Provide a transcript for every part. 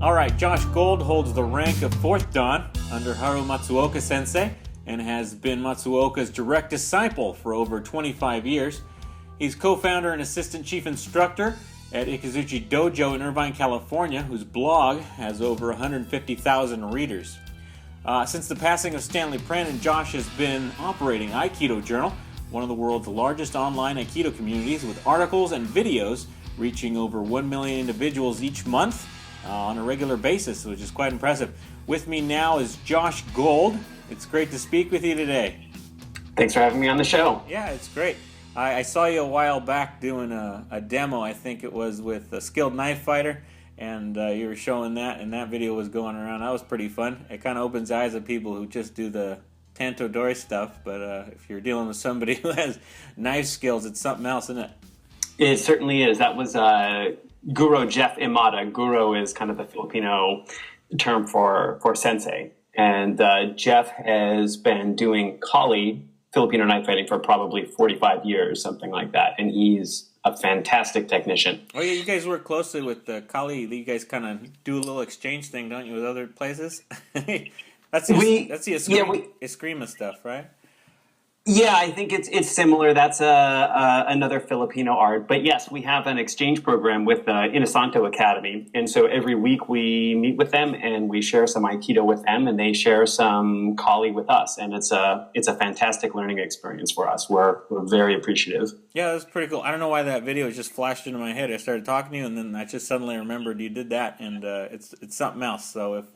All right, Josh Gold holds the rank of 4th Dan under Haru Matsuoka Sensei and has been Matsuoka's direct disciple for over 25 years. He's co-founder and assistant chief instructor at Ikazuchi Dojo in Irvine, California, whose blog has over 150,000 readers. Since the passing of Stanley Pranin, Josh has been operating AIKIDO Journal, one of the world's largest online Aikido communities, with articles and videos reaching over 1 million individuals each month on a regular basis, which is quite impressive. With me now is Josh Gold. It's great to speak with you today. Thanks for having me on the show. Yeah, it's great. I saw you a while back doing a demo, I think it was with a skilled knife fighter, and you were showing that, and that video was going around. That was pretty fun. It kind of opens eyes of people who just do the Tanto Dori stuff, but if you're dealing with somebody who has knife skills, it's something else, isn't it? It certainly is. That was Guru Jeff Imada. Guru is kind of the Filipino term for sensei. And Jeff has been doing Kali, Filipino knife fighting, for probably 45 years, something like that. And he's a fantastic technician. Oh, yeah, you guys work closely with Kali. You guys kind of do a little exchange thing, don't you, with other places? That's the Eskrima stuff, right? Yeah, I think it's similar. That's another Filipino art. But yes, we have an exchange program with Inasanto Academy. And so every week we meet with them and we share some Aikido with them, and they share some Kali with us. And it's a fantastic learning experience for us. We're very appreciative. Yeah, that's pretty cool. I don't know why that video just flashed into my head. I started talking to you, and then I just suddenly remembered you did that. And it's something else. So if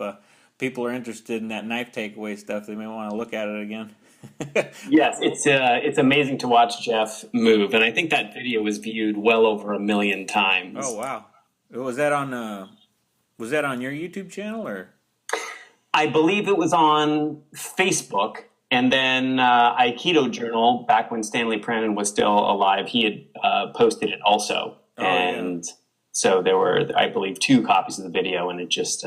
people are interested in that knife takeaway stuff, they may want to look at it again. Yes, it's amazing to watch Jeff move, and I think that video was viewed well over 1 million times. Oh wow! Was that on your YouTube channel, or? I believe it was on Facebook, and then Aikido Journal, back when Stanley Pranin was still alive, he had posted it also, so there were, I believe, 2 copies of the video, and it just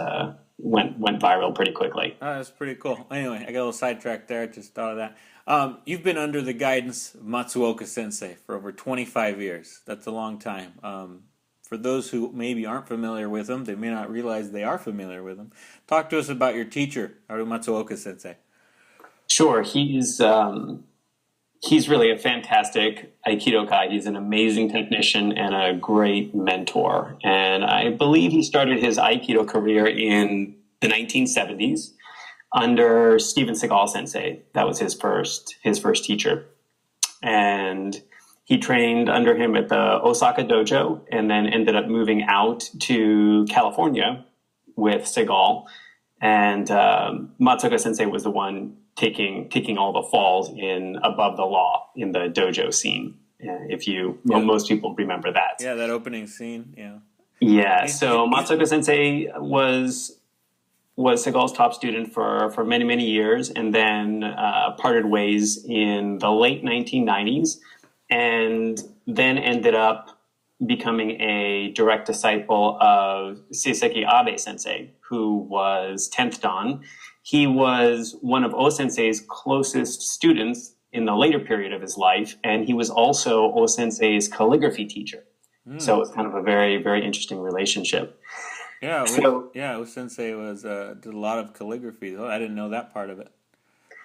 went viral pretty quickly. Oh, that's pretty cool. Anyway, I got a little sidetracked there. I just thought of that. You've been under the guidance of Matsuoka Sensei for over 25 years. That's a long time. For those who maybe aren't familiar with him, they may not realize they are familiar with him. Talk to us about your teacher, Haru Matsuoka Sensei. Sure. He's really a fantastic Aikido kai. He's an amazing technician and a great mentor. And I believe he started his Aikido career in the 1970s under Steven Seagal Sensei. That was his first teacher. And he trained under him at the Osaka Dojo and then ended up moving out to California with Seagal. And Matsuoka Sensei was the one taking all the falls in Above the Law in the dojo scene. Most people remember that. Yeah, that opening scene. Yeah. Yeah. So Matsuoka Sensei was Seagal's top student for many, many years, and then parted ways in the late 1990s, and then ended up becoming a direct disciple of Seiseki Abe Sensei, who was 10th Dan. He was one of O-sensei's closest students in the later period of his life, and he was also O-sensei's calligraphy teacher. So it was kind of a very, very interesting relationship. Yeah, O-sensei did a lot of calligraphy. I didn't know that part of it.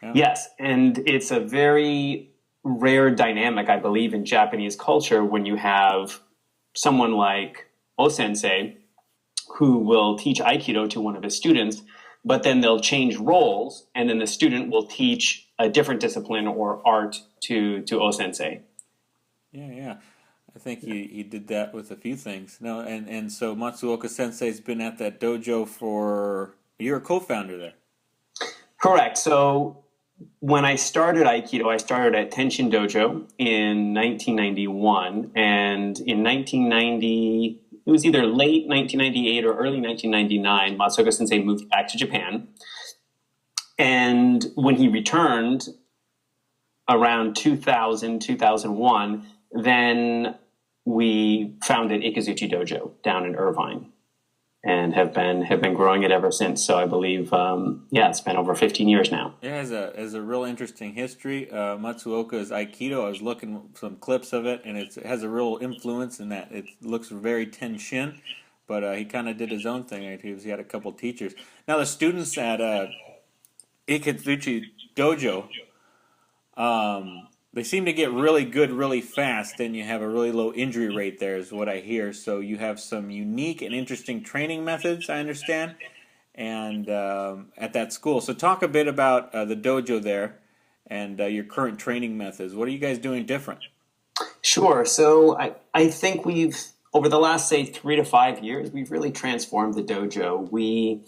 Yeah. Yes, and it's a very rare dynamic, I believe, in Japanese culture when you have someone like O-sensei who will teach Aikido to one of his students, but then they'll change roles, and then the student will teach a different discipline or art to O-sensei. Yeah. I think he did that with a few things. No, and so Matsuoka Sensei's been at that dojo for... You're a co-founder there. Correct. So when I started Aikido, I started at Tenshin Dojo in 1991, and in 1990... It was either late 1998 or early 1999, Matsuoka Sensei moved back to Japan. And when he returned around 2000, 2001, then we founded Ikazuchi Dojo down in Irvine and have been growing it ever since. So I believe, it's been over 15 years now. It has a real interesting history. Matsuoka's Aikido, I was looking some clips of it, and it has a real influence in that it looks very Tenshin, but he kind of did his own thing. Right? He had a couple teachers. Now the students at Ikazuchi Dojo, they seem to get really good really fast, and you have a really low injury rate there, is what I hear. So you have some unique and interesting training methods, I understand, and at that school. So talk a bit about the dojo there and your current training methods. What are you guys doing different? Sure. So I think over the last, say, 3 to 5 years, we've really transformed the dojo. We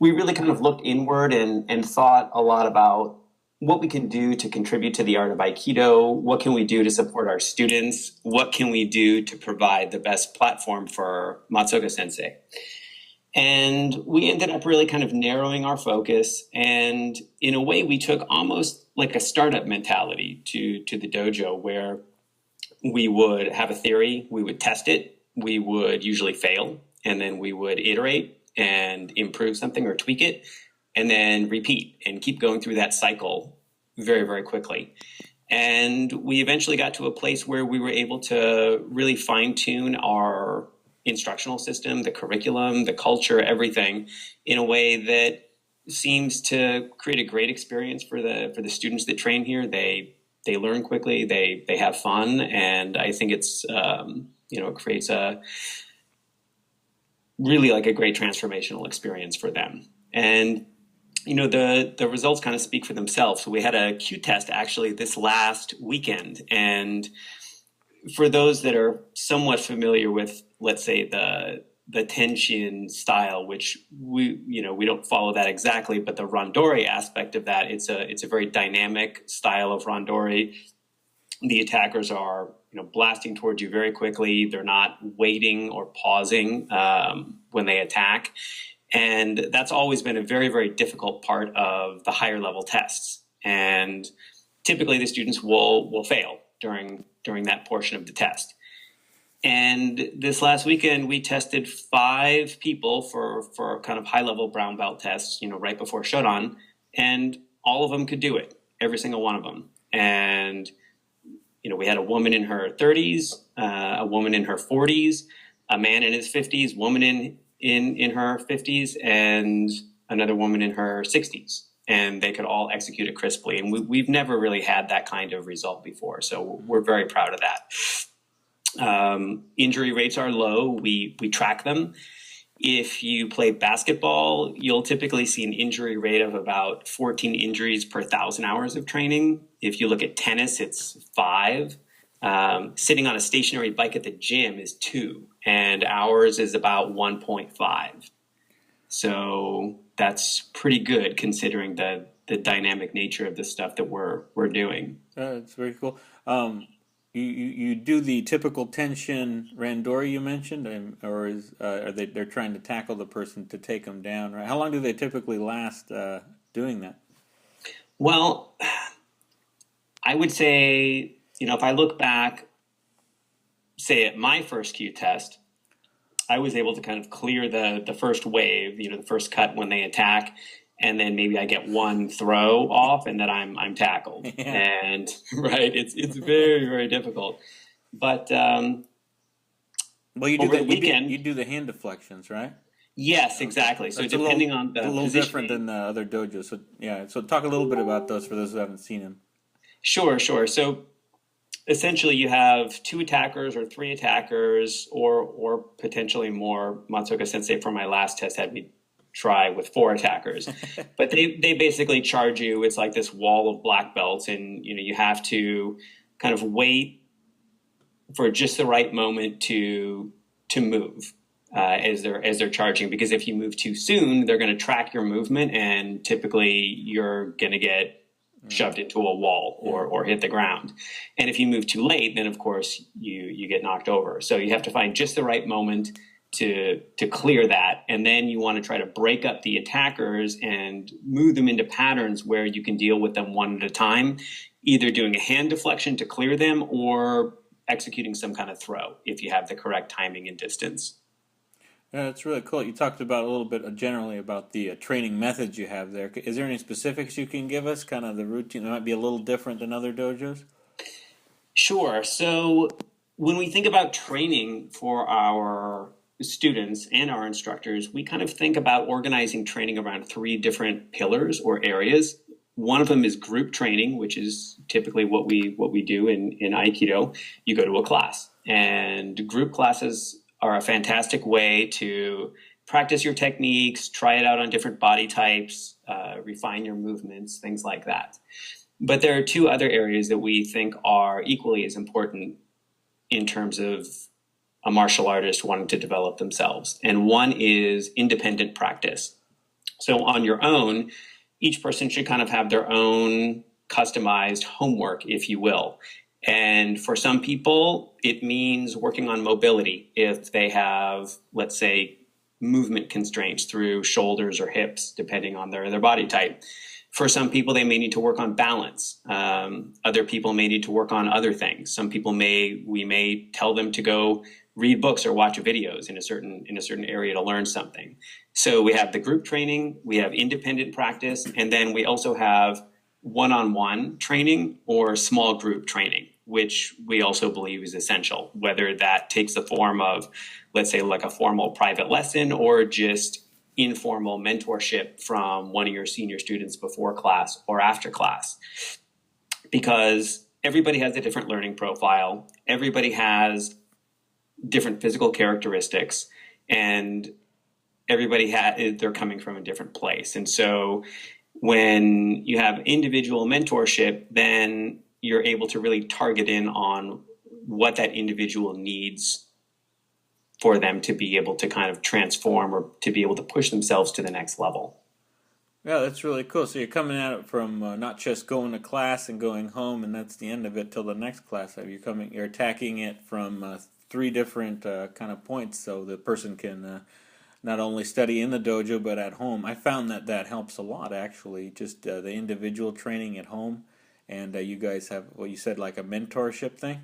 really kind of looked inward and thought a lot about what we can do to contribute to the art of Aikido. What can we do to support our students? What can we do to provide the best platform for Matsuoka Sensei? And we ended up really kind of narrowing our focus. And in a way, we took almost like a startup mentality to the dojo, where we would have a theory, we would test it, we would usually fail, and then we would iterate and improve something or tweak it, and then repeat and keep going through that cycle very, very quickly. And we eventually got to a place where we were able to really fine tune our instructional system, the curriculum, the culture, everything in a way that seems to create a great experience for the students that train here. They learn quickly, they have fun, and I think it's it creates a really like a great transformational experience for them. And the results kind of speak for themselves. So we had a Q test actually this last weekend, and for those that are somewhat familiar with, let's say, the Tenshin style, which we don't follow that exactly, but the randori aspect of that, it's a very dynamic style of randori. The attackers are blasting towards you very quickly. They're not waiting or pausing when they attack. And that's always been a very, very difficult part of the higher level tests. And typically the students will fail during that portion of the test. And this last weekend, we tested 5 people for kind of high level brown belt tests, right before Shodan, and all of them could do it, every single one of them. And we had a woman in her 30s, a woman in her 40s, a man in his 50s, woman in her 50s, and another woman in her 60s. And they could all execute it crisply. And we've never really had that kind of result before. So we're very proud of that. Injury rates are low. We track them. If you play basketball, you'll typically see an injury rate of about 14 injuries per 1,000 hours of training. If you look at tennis, it's 5. Sitting on a stationary bike at the gym is 2, and ours is about 1.5. So that's pretty good considering the dynamic nature of the stuff that we're doing. That's very cool. You do the typical Tenshin randori you mentioned, or they're trying to tackle the person to take them down, right? How long do they typically last doing that? Well, I would say, if I look back, say at my first Q test, I was able to kind of clear the first wave, the first cut when they attack, and then maybe I get one throw off, and then I'm tackled. Yeah. And right, it's very, very difficult. But well, you do the weekend, you do the hand deflections, right? Yes, exactly. So depending on the a little positioning. Different than the other dojos. So yeah, so talk a little bit about those for those who haven't seen them. Sure. So essentially, you have 2 attackers or 3 attackers, or potentially more. Matsuoka Sensei for my last test had me try with 4 attackers, but they basically charge you. It's like this wall of black belts, and you have to kind of wait for just the right moment to move as they're charging, because if you move too soon, they're going to track your movement, and typically you're going to get shoved into a wall or hit the ground. And if you move too late, then of course you get knocked over. So you have to find just the right moment to clear that. And then you want to try to break up the attackers and move them into patterns where you can deal with them one at a time, either doing a hand deflection to clear them or executing some kind of throw if you have the correct timing and distance. Yeah, that's really cool. You talked about a little bit generally about the training methods you have there. Is there any specifics you can give us, kind of the routine that might be a little different than other dojos? Sure. So when we think about training for our students and our instructors, we kind of think about organizing training around 3 different pillars or areas. One of them is group training, which is typically what we do in Aikido. You go to a class, and group classes are a fantastic way to practice your techniques, try it out on different body types, refine your movements, things like that. But there are 2 other areas that we think are equally as important in terms of a martial artist wanting to develop themselves. And one is independent practice. So on your own, each person should kind of have their own customized homework, if you will. And for some people, it means working on mobility if they have, let's say, movement constraints through shoulders or hips, depending on their body type. For some people, they may need to work on balance. Other people may need to work on other things. Some people we may tell them to go read books or watch videos in a certain area to learn something. So we have the group training, we have independent practice, and then we also have one-on-one training or small group training, which we also believe is essential, whether that takes the form of, let's say, like a formal private lesson or just informal mentorship from one of your senior students before class or after class. Because everybody has a different learning profile, everybody has different physical characteristics, and they're coming from a different place. And so when you have individual mentorship, then you're able to really target in on what that individual needs for them to be able to kind of transform or to be able to push themselves to the next level. Yeah, that's really cool. So you're coming at it from not just going to class and going home and that's the end of it till the next class. You're attacking it from 3 different kind of points so the person can not only study in the dojo but at home. I found that helps a lot, actually, just the individual training at home. And you guys have what you said, like a mentorship thing?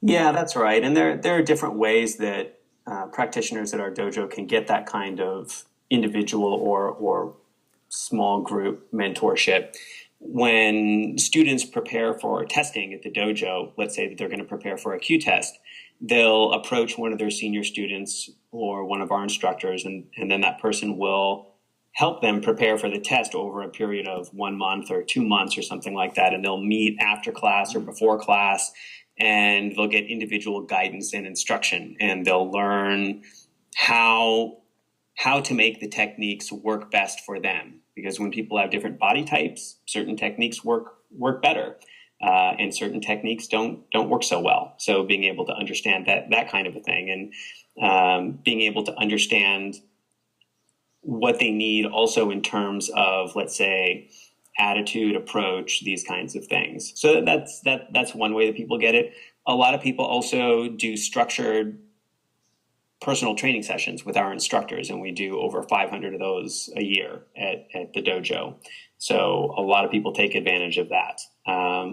Yeah, that's right. And there are different ways that practitioners at our dojo can get that kind of individual or small group mentorship. When students prepare for testing at the dojo, let's say that they're going to prepare for a Q test, they'll approach one of their senior students or one of our instructors, and then that person will help them prepare for the test over a period of 1 month or 2 months or something like that. And they'll meet after class or before class, and they'll get individual guidance and instruction, and they'll learn how to make the techniques work best for them. Because when people have different body types, certain techniques work better, and certain techniques don't work so well. So being able to understand that kind of a thing, and being able to understand what they need also in terms of, let's say, attitude, approach, these kinds of things. So that's one way that people get it. A lot of people also do structured personal training sessions with our instructors, and we do over 500 of those a year at the dojo. So a lot of people take advantage of that.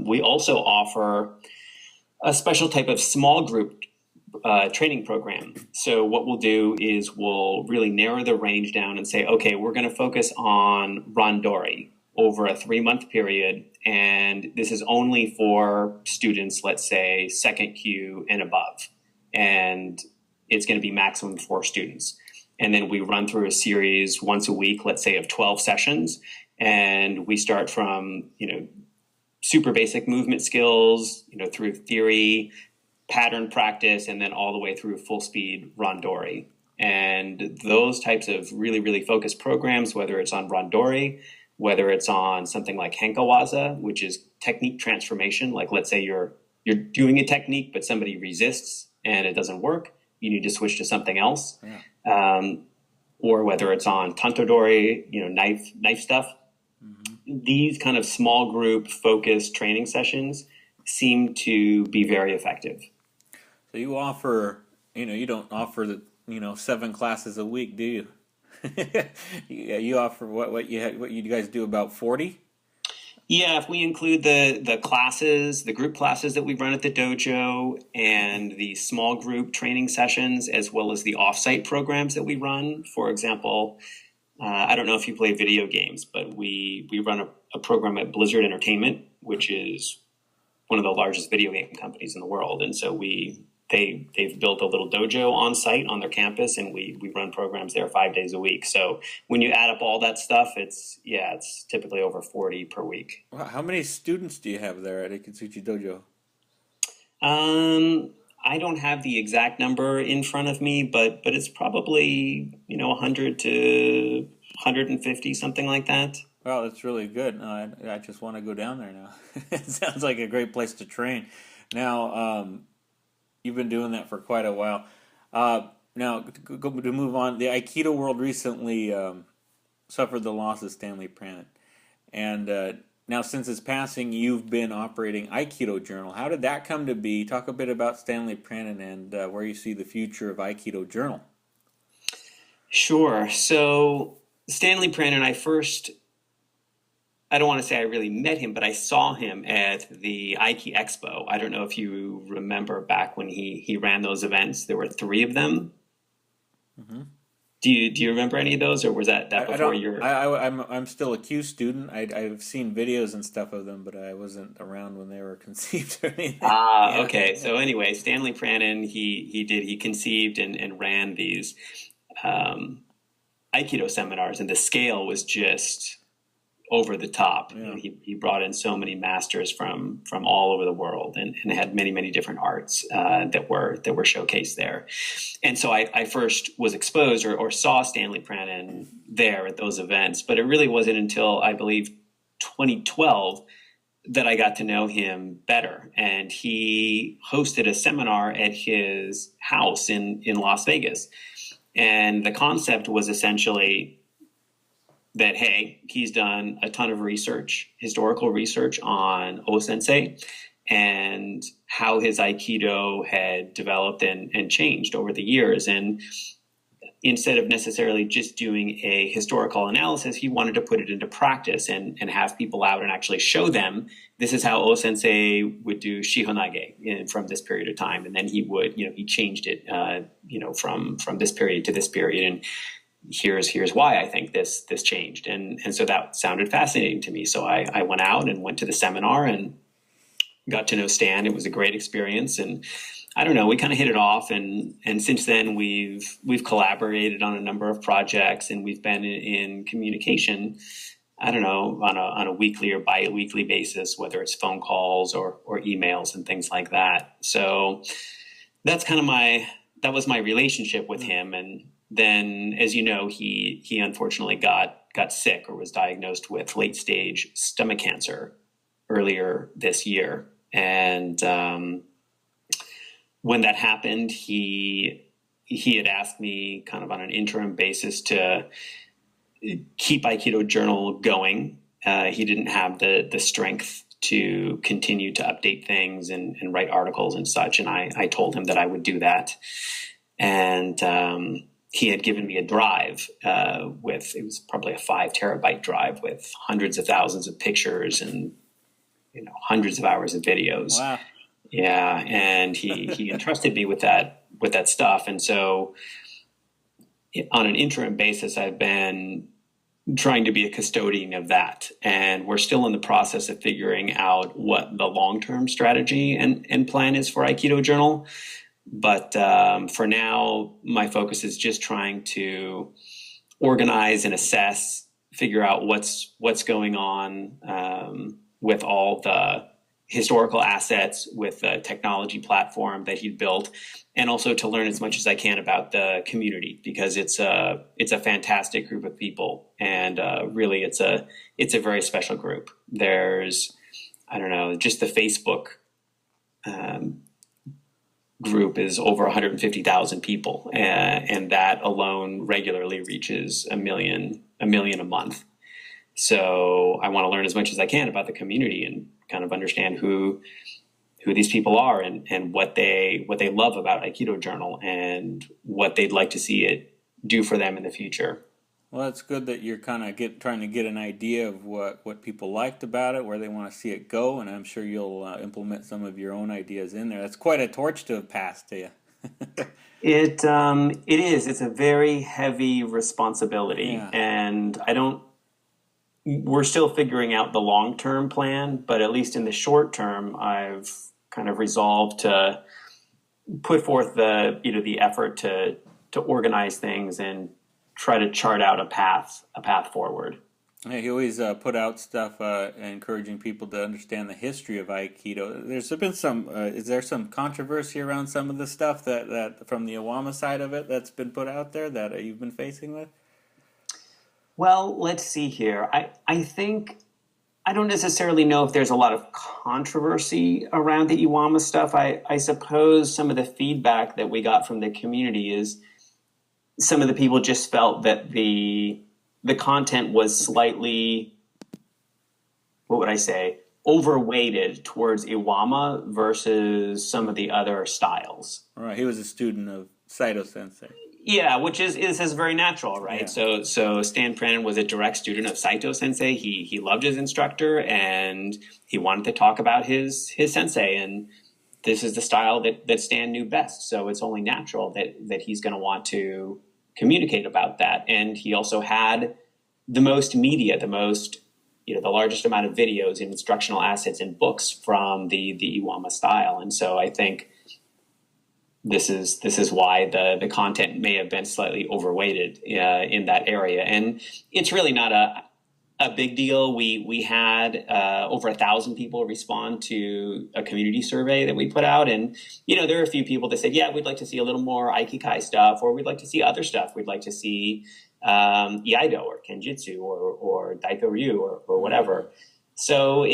We also offer a special type of small group training program. So what we'll do is we'll really narrow the range down and say, okay, we're going to focus on randori over a 3-month period, and this is only for students, let's say, 2nd Q and above. And it's going to be maximum 4 students. And then we run through a series once a week, let's say, of 12 sessions. And we start from, super basic movement skills, through theory, pattern practice, and then all the way through full speed randori. And those types of really, really focused programs, whether it's on randori, whether it's on something like henkawaza, which is technique transformation, like let's say you're doing a technique, but somebody resists and it doesn't work, you need to switch to something else. Yeah. Or whether it's on tantodori, knife stuff. Mm-hmm. These kind of small group focused training sessions seem to be very effective. So you offer, you don't offer the, 7 classes a week, do you? You offer what you guys do, about 40? Yeah, if we include the classes, the group classes that we run at the dojo, and the small group training sessions, as well as the offsite programs that we run. For example, I don't know if you play video games, but we run a program at Blizzard Entertainment, which is one of the largest video game companies in the world. And so we they've built a little dojo on site on their campus, and we run programs there 5 days a week. So when you add up all that stuff, it's typically over 40 per week. Wow, how many students do you have there at Ikazuchi Dojo? I don't have the exact number in front of me, but it's probably 100 to 150, something like that. Well, that's really good. I just want to go down there now. It sounds like a great place to train. Now, you've been doing that for quite a while. Now, to move on, the Aikido world recently suffered the loss of Stanley Pranin. And now, since his passing, you've been operating Aikido Journal. How did that come to be? Talk a bit about Stanley Pranin and where you see the future of Aikido Journal. Sure. So Stanley Pranin, I don't want to say I really met him, but I saw him at the Aiki Expo. I don't know if you remember back when he ran those events. There were 3 of them. Mm-hmm. Do you remember any of those, or was that before your? I'm still a Q student. I've seen videos and stuff of them, but I wasn't around when they were conceived or anything. Okay. So anyway, Stanley Pranin, he conceived and ran these Aikido seminars, and the scale was just over the top. Yeah. He brought in so many masters from all over the world, and had many different arts that were showcased there. And so I first was exposed or saw Stanley Pranin there at those events, but it really wasn't until I believe 2012 that I got to know him better. And he hosted a seminar at his house in Las Vegas. And the concept was essentially that, hey, he's done a ton of research, historical research on Sensei and how his Aikido had developed and changed over the years. And instead of necessarily just doing a historical analysis, he wanted to put it into practice and have people out and actually show them this is how Sensei would do Shihonage from this period of time. And then he would, he changed it, from this period to this period. And here's why I think this changed. And so that sounded fascinating to me. So I went out and went to the seminar and got to know Stan. It was a great experience. And I don't know, we kind of hit it off. And since then we've collaborated on a number of projects, and we've been in communication, I don't know, on a weekly or bi-weekly basis, whether it's phone calls or emails and things like that. So that's kind of that was my relationship with him. And then, as you know, he unfortunately got sick or was diagnosed with late stage stomach cancer earlier this year. And when that happened, he had asked me kind of on an interim basis to keep Aikido Journal going. He didn't have the strength to continue to update things and write articles and such. And I told him that I would do that. And he had given me a drive it was probably a 5 terabyte drive with hundreds of thousands of pictures and hundreds of hours of videos. Wow. Yeah, and he entrusted me with that stuff. And so on an interim basis, I've been trying to be a custodian of that. And we're still in the process of figuring out what the long-term strategy and plan is for Aikido Journal. But for now, my focus is just trying to organize and assess, figure out what's going on with all the historical assets, with the technology platform that he built, and also to learn as much as I can about the community, because it's a fantastic group of people, and really it's a very special group. There's, I don't know, just the Facebook group is over 150,000 people, and that alone regularly reaches a million a month. So I want to learn as much as I can about the community and kind of understand who these people are and what they love about Aikido Journal and what they'd like to see it do for them in the future. Well, it's good that you're kind of trying to get an idea of what people liked about it, where they want to see it go, and I'm sure you'll implement some of your own ideas in there. That's quite a torch to have passed to you. It is. It's a very heavy responsibility, yeah. And we're still figuring out the long-term plan, but at least in the short term, I've kind of resolved to put forth the effort to organize things and try to chart out a path forward. Yeah, he always put out stuff encouraging people to understand the history of Aikido. There's been some, is there some controversy around some of the stuff that from the Iwama side of it that's been put out there that you've been facing with? Well, let's see here. I think I don't necessarily know if there's a lot of controversy around the Iwama stuff. I suppose some of the feedback that we got from the community is some of the people just felt that the content was slightly, what would I say, overweighted towards Iwama versus some of the other styles. Right, he was a student of Saito Sensei. Yeah, which is very natural, right? Yeah. So Stan Pran was a direct student of Saito Sensei. He loved his instructor, and he wanted to talk about his sensei, and this is the style that Stan knew best. So it's only natural that he's going to want to communicate about that. And he also had the most media, the largest amount of videos and instructional assets and books from the Iwama style. And so I think this is why the content may have been slightly overweighted in that area. And it's really not a big deal. We had over 1,000 people respond to a community survey that we put out. And, there are a few people that said, yeah, we'd like to see a little more Aikikai stuff, or we'd like to see other stuff. We'd like to see Iaido or Kenjutsu or Daiko Ryu or whatever. So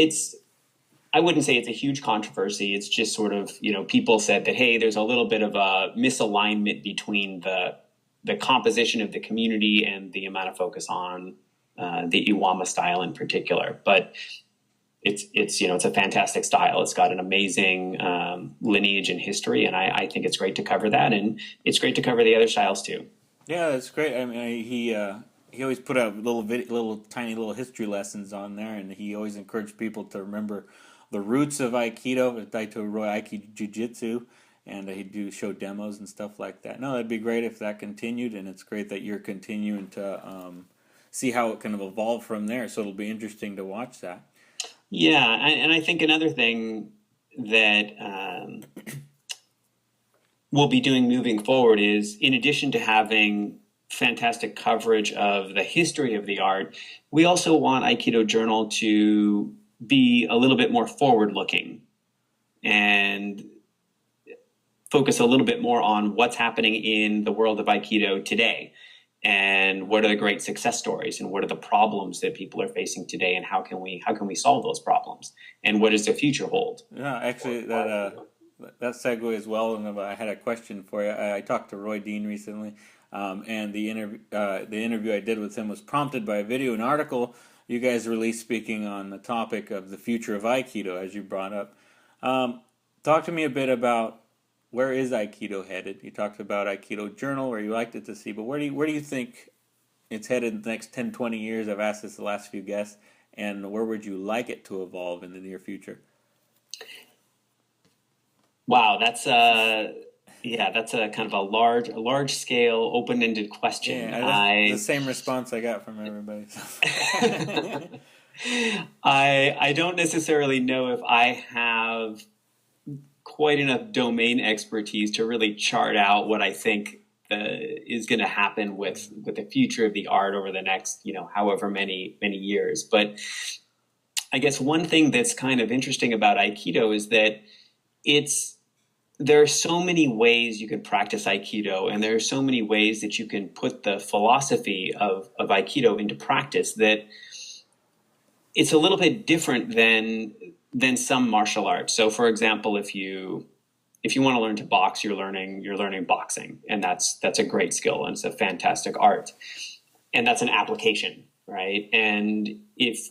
I wouldn't say it's a huge controversy. It's just sort of, people said that, hey, there's a little bit of a misalignment between the composition of the community and the amount of focus on the Iwama style in particular. But it's a fantastic style. It's got an amazing lineage and history, and I think it's great to cover that, and it's great to cover the other styles too. Yeah, that's great. I mean, he always put out tiny history lessons on there, and he always encouraged people to remember the roots of Aikido, Daito Roi Aiki Jiu-Jitsu, and he'd show demos and stuff like that. No, that'd be great if that continued, and it's great that you're continuing to see how it kind of evolve from there. So it'll be interesting to watch that. Yeah, and I think another thing that we'll be doing moving forward is, in addition to having fantastic coverage of the history of the art, we also want Aikido Journal to be a little bit more forward-looking and focus a little bit more on what's happening in the world of Aikido today, and what are the great success stories, and what are the problems that people are facing today, and how can we solve those problems, and what does the future hold? Yeah, actually, that segues as well. And I had a question for you. I talked to Roy Dean recently, and the interview I did with him was prompted by a video, an article you guys released speaking on the topic of the future of Aikido, as you brought up. Talk to me a bit about where is Aikido headed. You talked about Aikido Journal, where you liked it to see, but where do you think it's headed in the next 10, 20 years? I've asked this the last few guests, and where would you like it to evolve in the near future? Wow, that's a kind of a large scale, open-ended question. Yeah, that's the same response I got from everybody. I don't necessarily know if I have quite enough domain expertise to really chart out what I think is going to happen with the future of the art over the next, however many years. But I guess one thing that's kind of interesting about Aikido is that there are so many ways you can practice Aikido, and there are so many ways that you can put the philosophy of Aikido into practice, that it's a little bit different than some martial arts. So, for example, if you want to learn to box, you're learning boxing, and that's a great skill, and it's a fantastic art, and that's an application, right? And if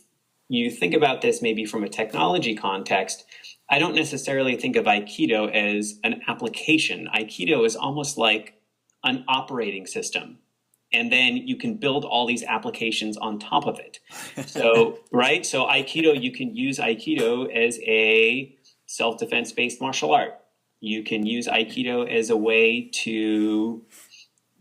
you think about this maybe from a technology context, I don't necessarily think of Aikido as an application. Aikido is almost like an operating system, and then you can build all these applications on top of it. So, right? So Aikido, you can use Aikido as a self-defense based martial art. You can use Aikido as a way to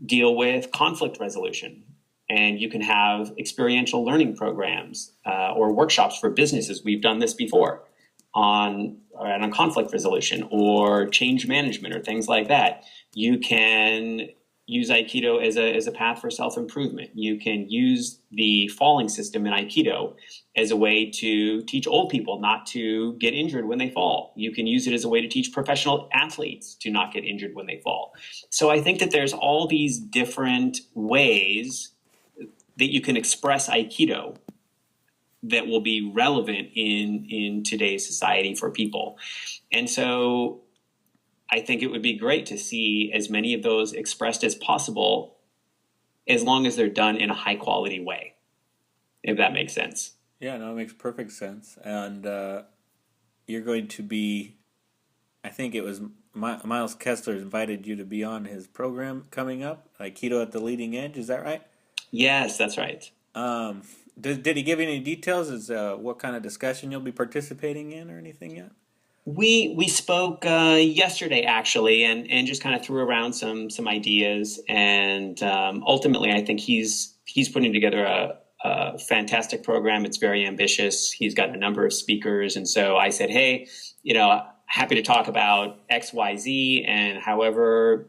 deal with conflict resolution. And you can have experiential learning programs or workshops for businesses. We've done this before. on conflict resolution or change management or things like that. You can use Aikido as a path for self-improvement. You can use the falling system in Aikido as a way to teach old people not to get injured when they fall. You can use it as a way to teach professional athletes to not get injured when they fall. So I think that there's all these different ways that you can express Aikido that will be relevant in today's society for people. And so I think it would be great to see as many of those expressed as possible, as long as they're done in a high quality way, if that makes sense. Yeah, no, it makes perfect sense. And you're going to be, I think it was Miles Kessler invited you to be on his program coming up, Aikido at the Leading Edge. Is that right? Yes, that's right. Did he give you any details as what kind of discussion you'll be participating in or anything yet? We spoke yesterday actually, and just kind of threw around some ideas, and ultimately I think he's putting together a fantastic program. It's very ambitious. He's got a number of speakers, and so I said, hey, happy to talk about X, Y, Z, and however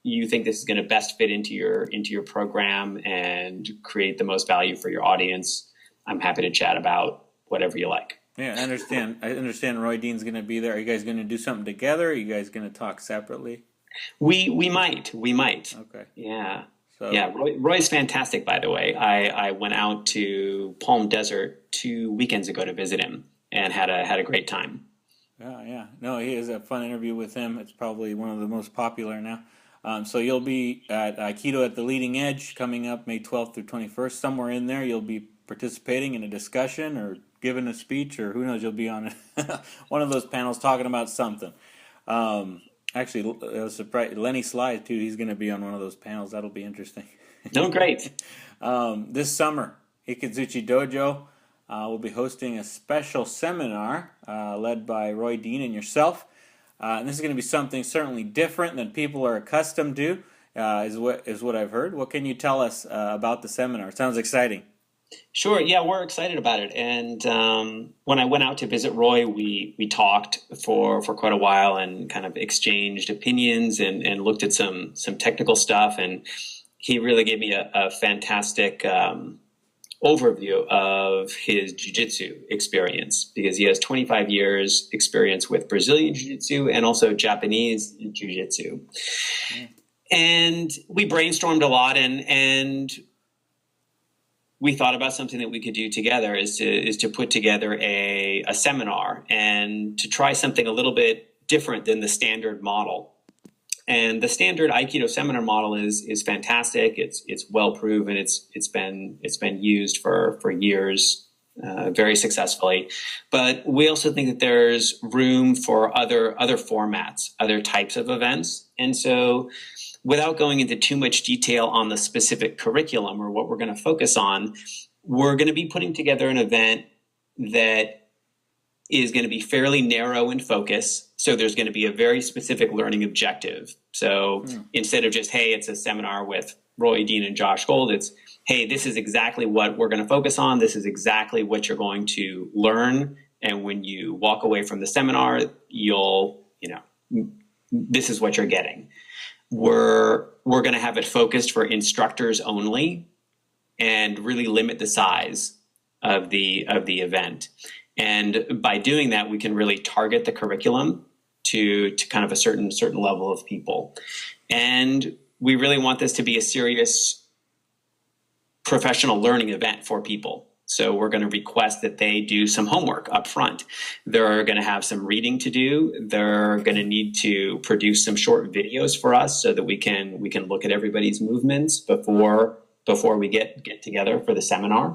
you think this is going to best fit into your program and create the most value for your audience, I'm happy to chat about whatever you like. Yeah, I understand Roy Dean's going to be there. Are you guys going to do something together? Or are you guys going to talk separately? We might. Okay. Yeah. So, yeah, Roy's fantastic, by the way. I went out to Palm Desert 2 weekends ago to visit him and had a great time. Yeah. No, he is a fun interview with him. It's probably one of the most popular now. So you'll be at Aikido at the Leading Edge coming up May 12th through 21st. Somewhere in there you'll be participating in a discussion or giving a speech, or who knows, you'll be on one of those panels talking about something. Actually, I was surprised. Lenny Sly, too, he's going to be on one of those panels. That'll be interesting. Oh, great. This summer, Ikazuchi Dojo will be hosting a special seminar led by Roy Dean and yourself. And this is going to be something certainly different than people are accustomed to, is what I've heard. What can you tell us about the seminar? It sounds exciting. Sure. Yeah, we're excited about it. And when I went out to visit Roy, we talked for quite a while and kind of exchanged opinions and looked at some technical stuff. And he really gave me a fantastic overview of his jiu-jitsu experience, because he has 25 years experience with Brazilian jiu-jitsu and also Japanese jiu-jitsu. Yeah. And we brainstormed a lot, and we thought about something that we could do together is to put together a seminar and to try something a little bit different than the standard model. And the standard Aikido seminar model is fantastic. It's well proven. It's been used for years very successfully. But we also think that there's room for other formats, other types of events. And so, without going into too much detail on the specific curriculum or what we're going to focus on, we're going to be putting together an event that is going to be fairly narrow in focus. So there's going to be a very specific learning objective. So instead of just, hey, it's a seminar with Roy Dean and Josh Gold, it's, hey, this is exactly what we're going to focus on. This is exactly what you're going to learn. And when you walk away from the seminar, this is what you're getting. We're going to have it focused for instructors only and really limit the size of the event. And by doing that, we can really target the curriculum to kind of a certain level of people. And we really want this to be a serious professional learning event for people. So we're going to request that they do some homework up front. They're going to have some reading to do. They're going to need to produce some short videos for us so that we can look at everybody's movements before we get together for the seminar.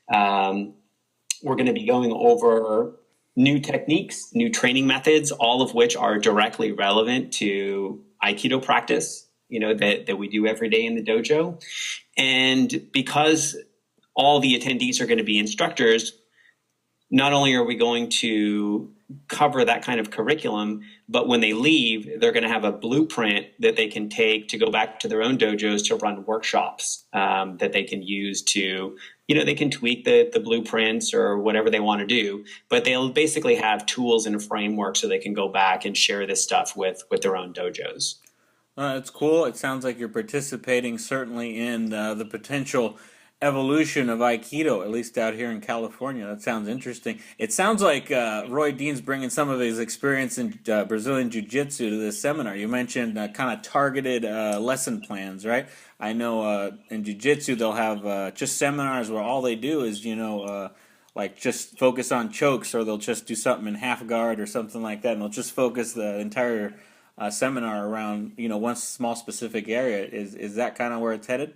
We're going to be going over new techniques, new training methods, all of which are directly relevant to Aikido practice, that we do every day in the dojo. And because all the attendees are going to be instructors, not only are we going to cover that kind of curriculum, but when they leave, they're going to have a blueprint that they can take to go back to their own dojos to run workshops that they can use to, they can tweak the blueprints or whatever they want to do, but they'll basically have tools and a framework so they can go back and share this stuff with their own dojos. It's cool. It sounds like you're participating certainly in the potential evolution of Aikido, at least out here in California. That sounds interesting. It sounds like Roy Dean's bringing some of his experience in Brazilian Jiu-Jitsu to this seminar. You mentioned kind of targeted lesson plans, right? I know in Jiu-Jitsu they'll have just seminars where all they do is, like just focus on chokes, or they'll just do something in half guard or something like that, and they'll just focus the entire seminar around, one small specific area. Is that kind of where it's headed?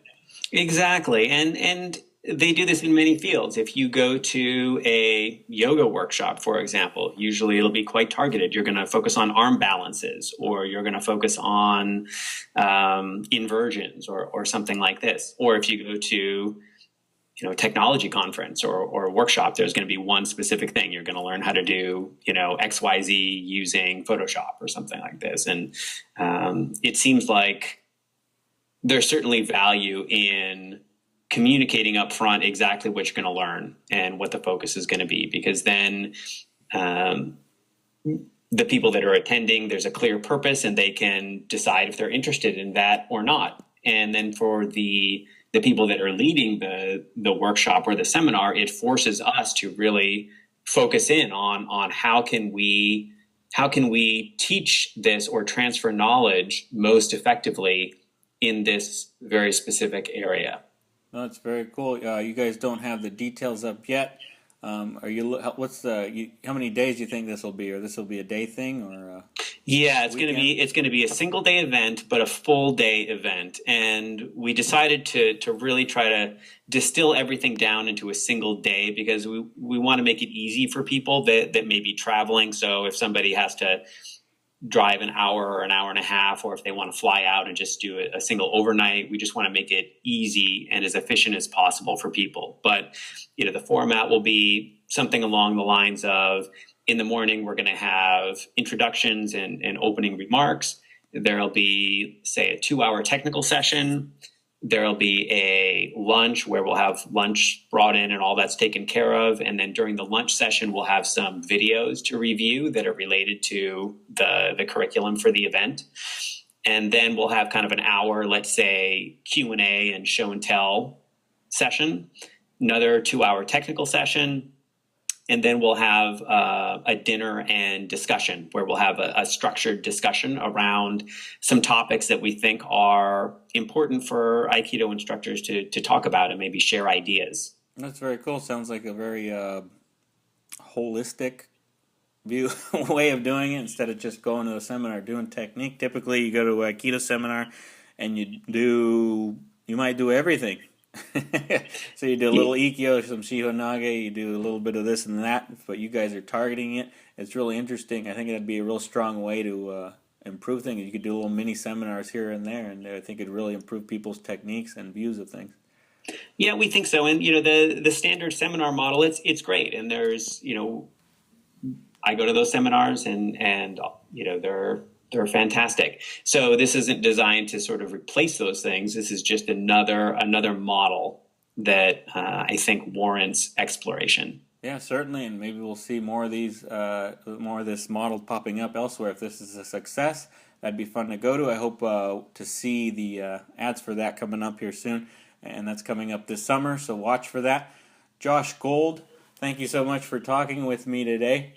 Exactly. And they do this in many fields. If you go to a yoga workshop, for example, usually it'll be quite targeted. You're going to focus on arm balances, or you're going to focus on inversions or something like this. Or if you go to a technology conference or a workshop, there's going to be one specific thing. You're going to learn how to do, XYZ using Photoshop or something like this. And it seems like there's certainly value in communicating up front exactly what you're going to learn and what the focus is going to be, because then the people that are attending, there's a clear purpose and they can decide if they're interested in that or not. And then for the people that are leading the workshop or the seminar, it forces us to really focus in on how can we teach this or transfer knowledge most effectively in this very specific area. That's very cool. You guys don't have the details up yet. How many days do you think this will be, or this will be a day thing, or? Yeah, it's going to be a single day event, but a full day event. And we decided to really try to distill everything down into a single day, because we want to make it easy for people that may be traveling. So if somebody has to drive an hour or an hour and a half, or if they want to fly out and just do a single overnight, we just want to make it easy and as efficient as possible for people. But the format will be something along the lines of, in the morning we're going to have introductions and opening remarks. There'll be, say, a 2-hour technical session. There'll be a lunch where we'll have lunch brought in and all that's taken care of. And then during the lunch session, we'll have some videos to review that are related to the curriculum for the event. And then we'll have kind of an hour, let's say, Q&A and show and tell session, another 2-hour technical session. And then we'll have a dinner and discussion where we'll have a structured discussion around some topics that we think are important for Aikido instructors to talk about and maybe share ideas. That's very cool. Sounds like a very holistic way of doing it, instead of just going to a seminar doing technique. Typically, you go to an Aikido seminar and you might do everything. So you do a little Ikkyo, some Shihonage, you do a little bit of this and that, but you guys are targeting it. It's really interesting. I think that'd be a real strong way to improve things. You could do little mini seminars here and there, and I think it'd really improve people's techniques and views of things. Yeah, we think so. And the standard seminar model, it's great. And there's I go to those seminars and they're fantastic. So this isn't designed to sort of replace those things. This is just another model that I think warrants exploration. Yeah, certainly, and maybe we'll see more of this model popping up elsewhere. If this is a success, that'd be fun to go to. I hope to see the ads for that coming up here soon, and that's coming up this summer, so watch for that. Josh Gold, thank you so much for talking with me today.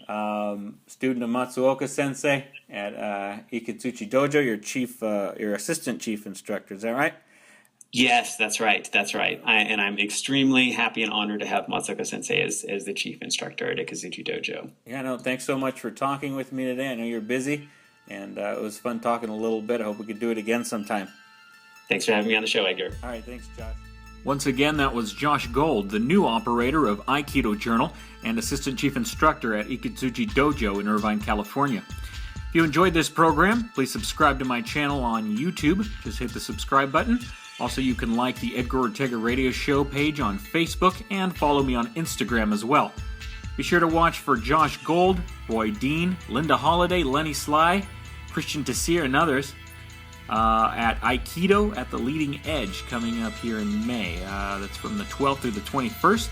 Student of Matsuoka Sensei at Ikazuchi Dojo, your assistant chief instructor. Is that right? Yes, that's right. And I'm extremely happy and honored to have Matsuoka Sensei as the chief instructor at Ikazuchi Dojo. Yeah, no, thanks so much for talking with me today. I know you're busy, and it was fun talking a little bit. I hope we could do it again sometime. Thanks for having me on the show, Edgar. All right, thanks, Josh. Once again, that was Josh Gold, the new operator of Aikido Journal and assistant chief instructor at Ikazuchi Dojo in Irvine, California. If you enjoyed this program, please subscribe to my channel on YouTube. Just hit the subscribe button. Also, you can like the Edgar Ortega Radio Show page on Facebook and follow me on Instagram as well. Be sure to watch for Josh Gold, Roy Dean, Linda Holliday, Lenny Sly, Christian Tessier, and others at Aikido at the Leading Edge coming up here in May. That's from the 12th through the 21st.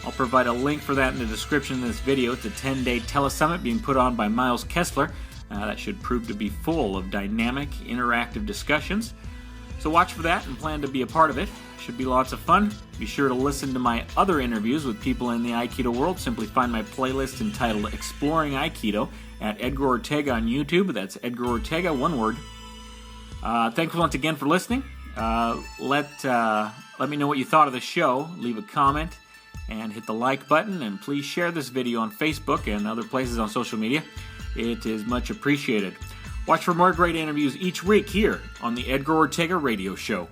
I'll provide a link for that in the description of this video. It's a 10-day telesummit being put on by Miles Kessler. That should prove to be full of dynamic, interactive discussions. So watch for that and plan to be a part of it. Should be lots of fun. Be sure to listen to my other interviews with people in the Aikido world. Simply find my playlist entitled Exploring Aikido at Edgar Ortega on YouTube. That's Edgar Ortega, one word. Thanks once again for listening. Let me know what you thought of the show. Leave a comment and hit the like button. And please share this video on Facebook and other places on social media. It is much appreciated. Watch for more great interviews each week here on the Edgar Ortega Radio Show.